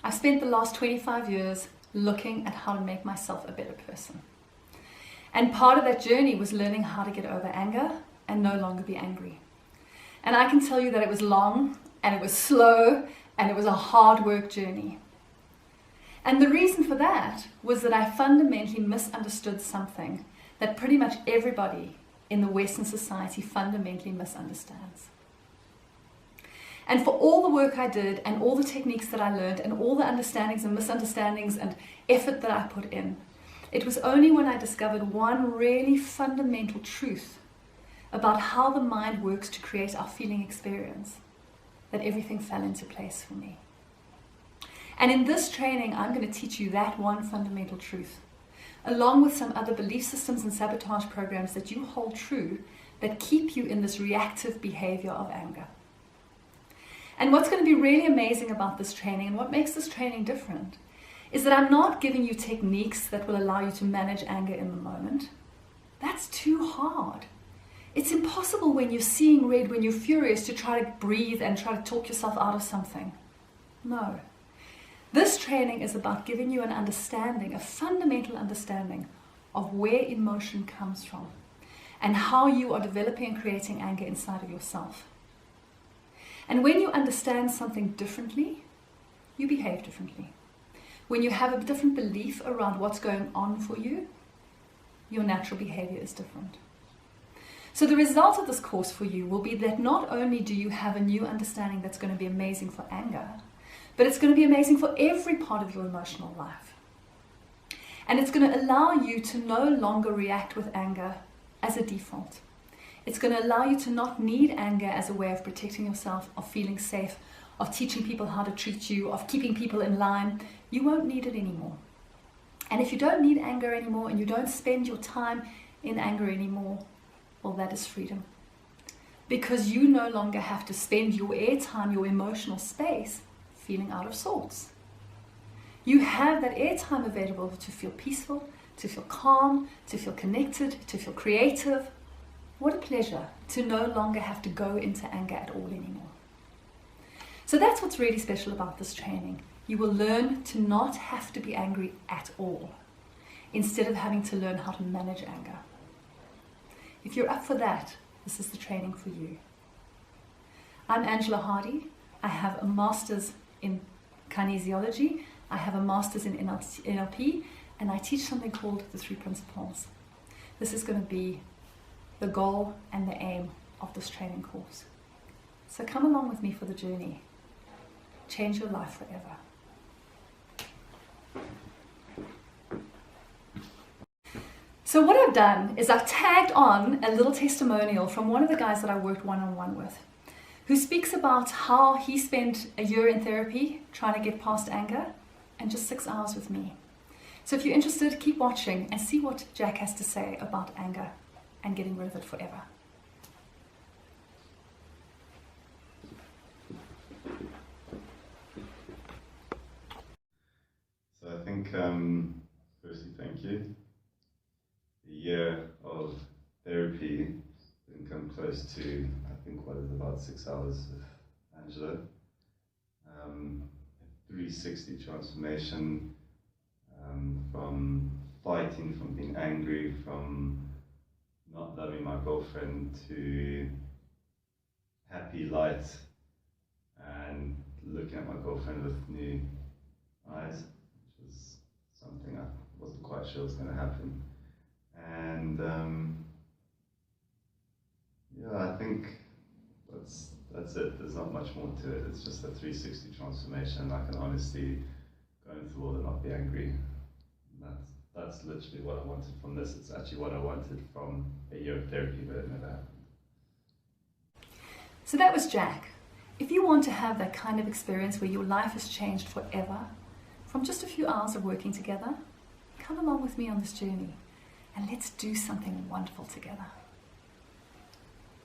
I've spent the last 25 years looking at how to make myself a better person. And part of that journey was learning how to get over anger and no longer be angry. And I can tell you that it was long and it was slow and it was a hard work journey. And the reason for that was that I fundamentally misunderstood something that pretty much everybody in the Western society fundamentally misunderstands. And for all the work I did and all the techniques that I learned and all the understandings and misunderstandings and effort that I put in, it was only when I discovered one really fundamental truth about how the mind works to create our feeling experience that everything fell into place for me. And in this training, I'm going to teach you that one fundamental truth, along with some other belief systems and sabotage programs that you hold true that keep you in this reactive behavior of anger. And what's going to be really amazing about this training and what makes this training different is that I'm not giving you techniques that will allow you to manage anger in the moment. That's too hard. It's impossible when you're seeing red, when you're furious, to try to breathe and try to talk yourself out of something. No. This training is about giving you an understanding, a fundamental understanding of where emotion comes from and how you are developing and creating anger inside of yourself. And when you understand something differently, you behave differently. When you have a different belief around what's going on for you, your natural behavior is different. So the result of this course for you will be that not only do you have a new understanding that's going to be amazing for anger, but it's going to be amazing for every part of your emotional life. And it's going to allow you to no longer react with anger as a default. It's going to allow you to not need anger as a way of protecting yourself, of feeling safe, of teaching people how to treat you, of keeping people in line. You won't need it anymore. And if you don't need anger anymore and you don't spend your time in anger anymore, well, that is freedom. Because you no longer have to spend your airtime, your emotional space, feeling out of sorts. You have that airtime available to feel peaceful, to feel calm, to feel connected, to feel creative. What a pleasure to no longer have to go into anger at all anymore. So that's what's really special about this training. You will learn to not have to be angry at all, instead of having to learn how to manage anger. If you're up for that, this is the training for you. I'm Angela Hardy. I have a master's in kinesiology. I have a master's in NLP, and I teach something called the 3 principles. This is going to be the goal and the aim of this training course. So come along with me for the journey. Change your life forever. So what I've done is I've tagged on a little testimonial from one of the guys that I worked one-on-one with, who speaks about how he spent a year in therapy trying to get past anger and just 6 hours with me. So if you're interested, keep watching and see what Jack has to say about anger and getting rid of it forever. So I think, firstly, thank you. The year of therapy didn't come close to, I think, what is about 6 hours of Angela. 360 transformation, from fighting, from being angry, from not loving my girlfriend, to happy, light, and looking at my girlfriend with new eyes, which was something I wasn't quite sure was going to happen. And yeah, I think that's it. There's not much more to it. It's just a 360 transformation. I can honestly go into the world and not be angry. That's literally what I wanted from this. It's actually what I wanted from a year of therapy, but it never happened. So that was Jack. If you want to have that kind of experience where your life has changed forever, from just a few hours of working together, come along with me on this journey and let's do something wonderful together.